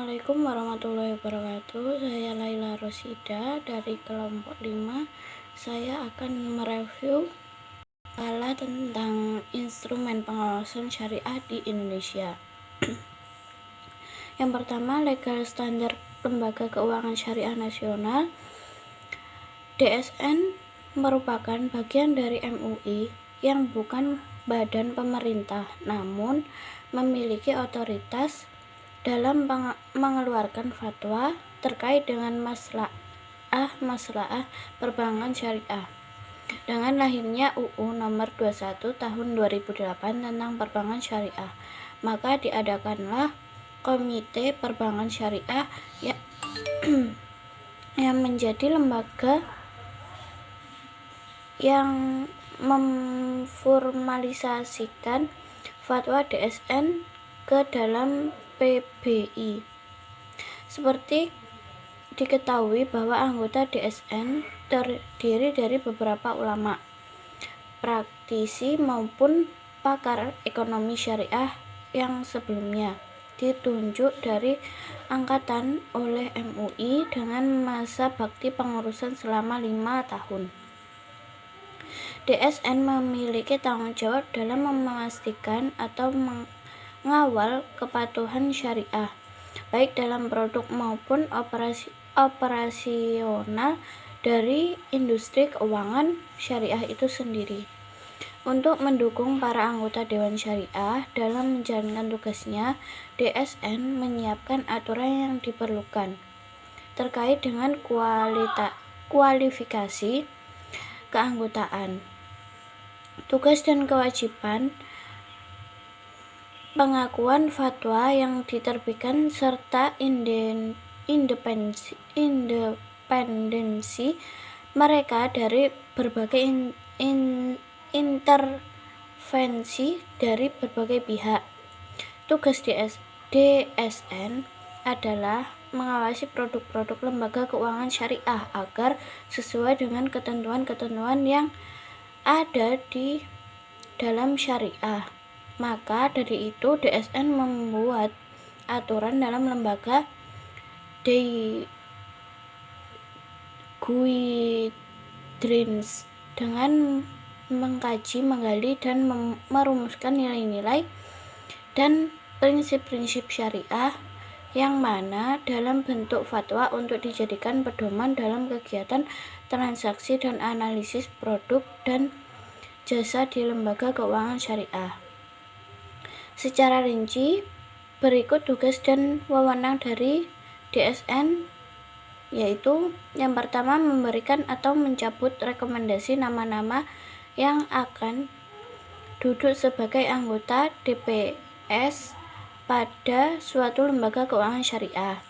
Assalamualaikum warahmatullahi wabarakatuh. Saya Laila Rosida dari kelompok 5. Saya akan mereview skala tentang instrumen pengawasan syariah di Indonesia. Yang pertama, legal standar lembaga keuangan syariah nasional. DSN merupakan bagian dari MUI yang bukan badan pemerintah, namun memiliki otoritas dalam mengeluarkan fatwa terkait dengan masalah perbankan syariah. Dengan lahirnya UU nomor 21 tahun 2008 tentang perbankan syariah, maka diadakanlah Komite Perbankan Syariah yang menjadi lembaga yang memformalisasikan fatwa DSN ke dalam PBI. Seperti diketahui bahwa anggota DSN terdiri dari beberapa ulama, praktisi maupun pakar ekonomi syariah yang sebelumnya ditunjuk dari angkatan oleh MUI dengan masa bakti pengurusan selama 5 tahun. DSN memiliki tanggung jawab dalam memastikan atau mengawal kepatuhan syariah, baik dalam produk maupun operasional dari industri keuangan syariah itu sendiri. Untuk mendukung para anggota Dewan Syariah dalam menjalankan tugasnya, DSN menyiapkan aturan yang diperlukan terkait dengan kualifikasi keanggotaan, tugas dan kewajiban pengakuan fatwa yang diterbitkan, serta independensi mereka dari berbagai intervensi dari berbagai pihak. Tugas DSN adalah mengawasi produk-produk lembaga keuangan syariah agar sesuai dengan ketentuan-ketentuan yang ada di dalam syariah. Maka dari itu DSN membuat aturan dalam lembaga guidelines dengan mengkaji, menggali, dan merumuskan nilai-nilai dan prinsip-prinsip syariah yang mana dalam bentuk fatwa untuk dijadikan pedoman dalam kegiatan transaksi dan analisis produk dan jasa di lembaga keuangan syariah. Secara rinci, berikut tugas dan wewenang dari DSN, yaitu yang pertama, memberikan atau mencabut rekomendasi nama-nama yang akan duduk sebagai anggota DPS pada suatu lembaga keuangan syariah.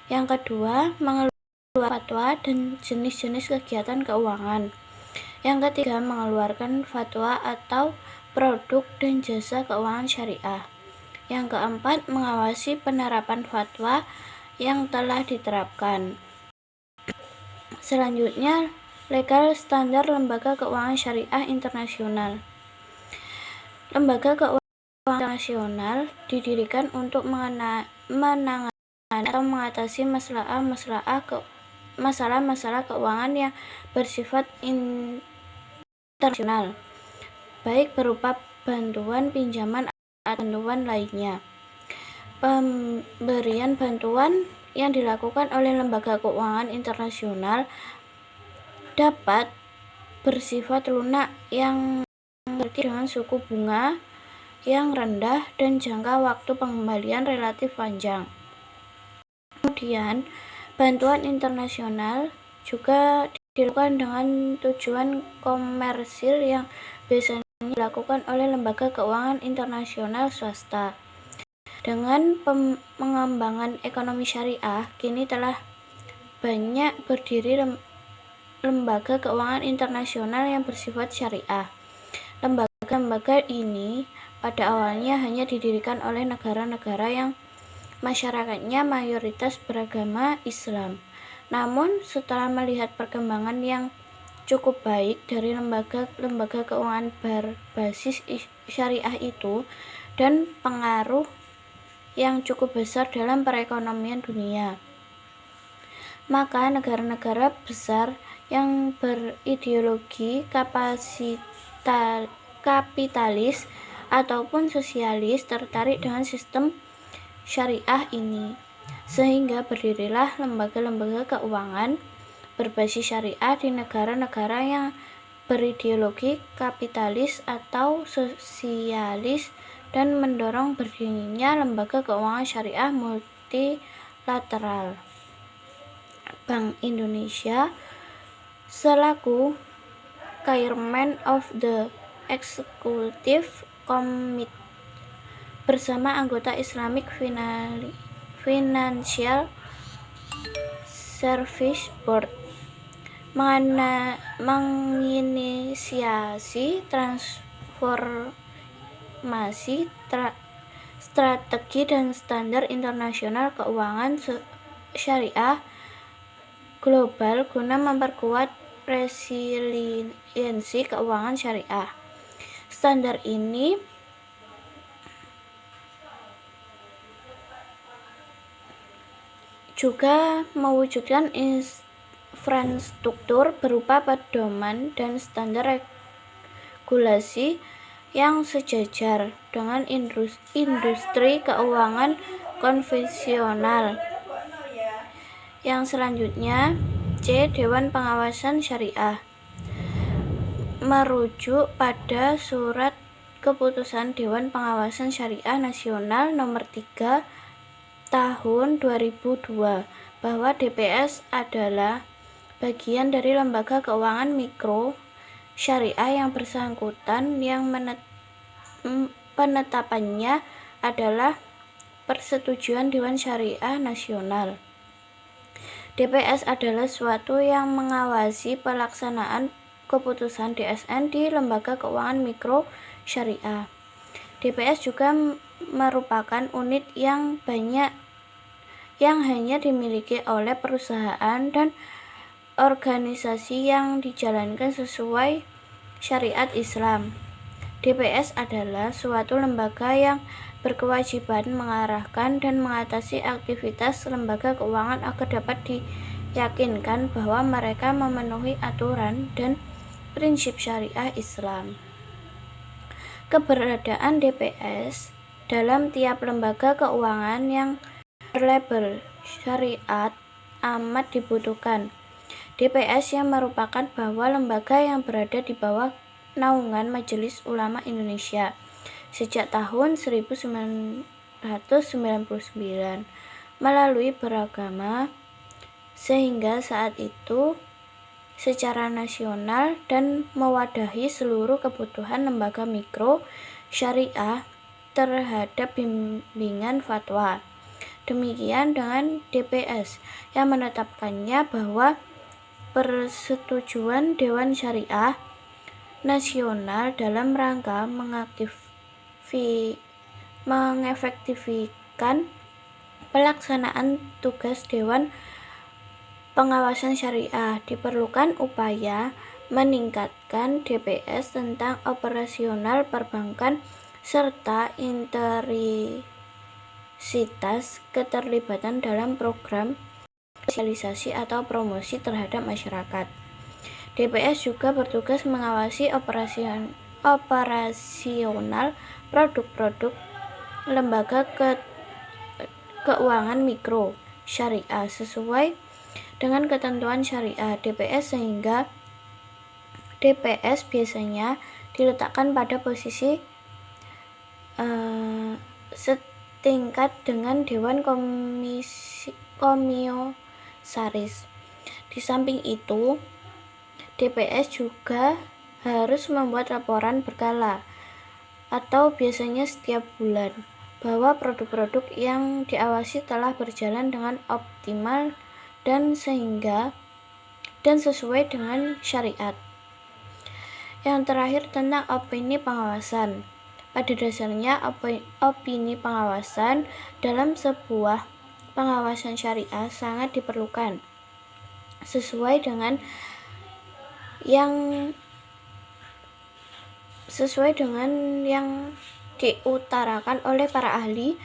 Yang kedua, mengeluarkan fatwa dan jenis-jenis kegiatan keuangan. Yang ketiga, mengeluarkan fatwa atau produk dan jasa keuangan syariah. Yang keempat, mengawasi penerapan fatwa yang telah diterapkan. Selanjutnya, legal standar lembaga keuangan syariah internasional. Lembaga keuangan internasional didirikan untuk menangani atau mengatasi masalah-masalah keuangan yang bersifat internasional, baik berupa bantuan, pinjaman, atau bantuan lainnya. Pemberian bantuan yang dilakukan oleh lembaga keuangan internasional dapat bersifat lunak yang berarti dengan suku bunga yang rendah dan jangka waktu pengembalian relatif panjang. Kemudian, bantuan internasional juga dilakukan dengan tujuan komersil yang biasanya dilakukan oleh lembaga keuangan internasional swasta. Dengan pengembangan ekonomi syariah, kini telah banyak berdiri lembaga keuangan internasional yang bersifat syariah. Lembaga ini pada awalnya hanya didirikan oleh negara-negara yang masyarakatnya mayoritas beragama Islam. Namun, setelah melihat perkembangan yang cukup baik dari lembaga keuangan berbasis syariah itu dan pengaruh yang cukup besar dalam perekonomian dunia. Maka negara-negara besar yang berideologi kapitalis ataupun sosialis tertarik dengan sistem syariah ini, sehingga berdirilah lembaga-lembaga keuangan berbasis syariah di negara-negara yang berideologi kapitalis atau sosialis dan mendorong berdirinya lembaga keuangan syariah multilateral. Bank Indonesia selaku Chairman of the Executive Committee bersama anggota Islamic Financial Service Board menginisiasi transformasi strategi dan standar internasional keuangan syariah global guna memperkuat resiliensi keuangan syariah. Standar ini juga mewujudkan infrastruktur berupa pedoman dan standar regulasi yang sejajar dengan industri keuangan konvensional. Yang selanjutnya, C. Dewan Pengawasan Syariah merujuk pada surat keputusan Dewan Pengawasan Syariah Nasional nomor 3 tahun 2002 bahwa DPS adalah bagian dari lembaga keuangan mikro syariah yang bersangkutan yang penetapannya adalah persetujuan Dewan Syariah Nasional. DPS adalah suatu yang mengawasi pelaksanaan keputusan DSN di lembaga keuangan mikro syariah. DPS juga merupakan unit yang hanya dimiliki oleh perusahaan dan organisasi yang dijalankan sesuai syariat Islam. DPS adalah suatu lembaga yang berkewajiban mengarahkan dan mengatasi aktivitas lembaga keuangan agar dapat diyakinkan bahwa mereka memenuhi aturan dan prinsip syariah Islam. Keberadaan DPS dalam tiap lembaga keuangan yang berlabel syariat amat dibutuhkan. DPS yang merupakan bahwa lembaga yang berada di bawah naungan Majelis Ulama Indonesia sejak tahun 1999 melalui beragama, sehingga saat itu secara nasional dan mewadahi seluruh kebutuhan lembaga mikro syariah terhadap bimbingan fatwa. Demikian dengan DPS yang menetapkannya bahwa persetujuan Dewan Syariah Nasional dalam rangka mengefektifkan pelaksanaan tugas Dewan Pengawasan Syariah. Diperlukan upaya meningkatkan DPS tentang operasional perbankan serta integritas keterlibatan dalam program sosialisasi atau promosi terhadap masyarakat. DPS juga bertugas mengawasi operasional produk-produk lembaga keuangan mikro syariah sesuai dengan ketentuan syariah DPS, sehingga DPS biasanya diletakkan pada posisi setingkat dengan Dewan Komisaris. Di samping itu, DPS juga harus membuat laporan berkala atau biasanya setiap bulan bahwa produk-produk yang diawasi telah berjalan dengan optimal dan sesuai dengan syariat. Yang terakhir, tentang opini pengawasan. Pada dasarnya, opini pengawasan dalam sebuah pengawasan syariah sangat diperlukan sesuai dengan yang diutarakan oleh para ahli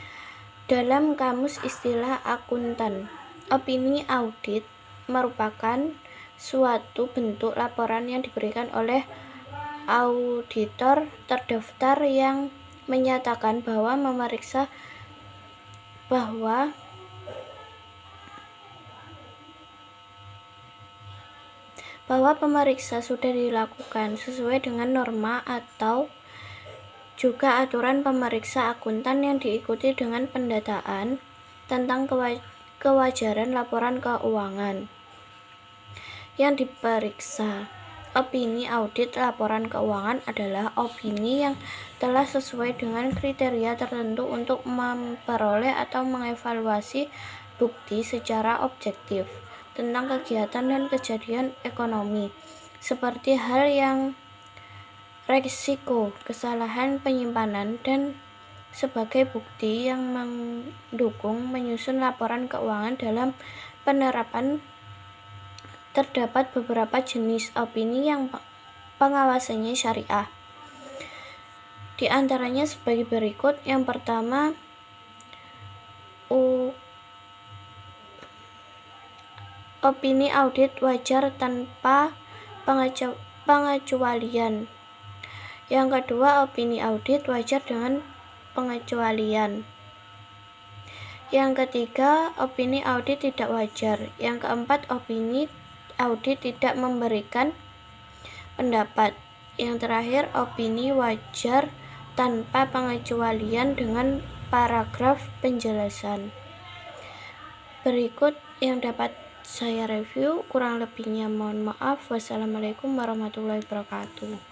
Dalam kamus istilah akuntan, opini audit merupakan suatu bentuk laporan yang diberikan oleh auditor terdaftar yang menyatakan bahwa pemeriksa sudah dilakukan sesuai dengan norma atau juga aturan pemeriksa akuntan yang diikuti dengan pendataan tentang kewajaran laporan keuangan yang diperiksa. Opini audit laporan keuangan adalah opini yang telah sesuai dengan kriteria tertentu untuk memperoleh atau mengevaluasi bukti secara objektif tentang kegiatan dan kejadian ekonomi, seperti hal yang resiko kesalahan penyimpanan dan sebagai bukti yang mendukung menyusun laporan keuangan. Dalam penerapan terdapat beberapa jenis opini yang pengawasannya syariah. Di antaranya sebagai berikut. Yang pertama, opini audit wajar tanpa pengecualian. Yang kedua, opini audit wajar dengan pengecualian. Yang ketiga, opini audit tidak wajar. Yang keempat, opini audit tidak memberikan pendapat. Yang terakhir, opini wajar tanpa pengecualian dengan paragraf penjelasan. Berikut yang dapat saya review, kurang lebihnya mohon maaf. Wassalamualaikum warahmatullahi wabarakatuh.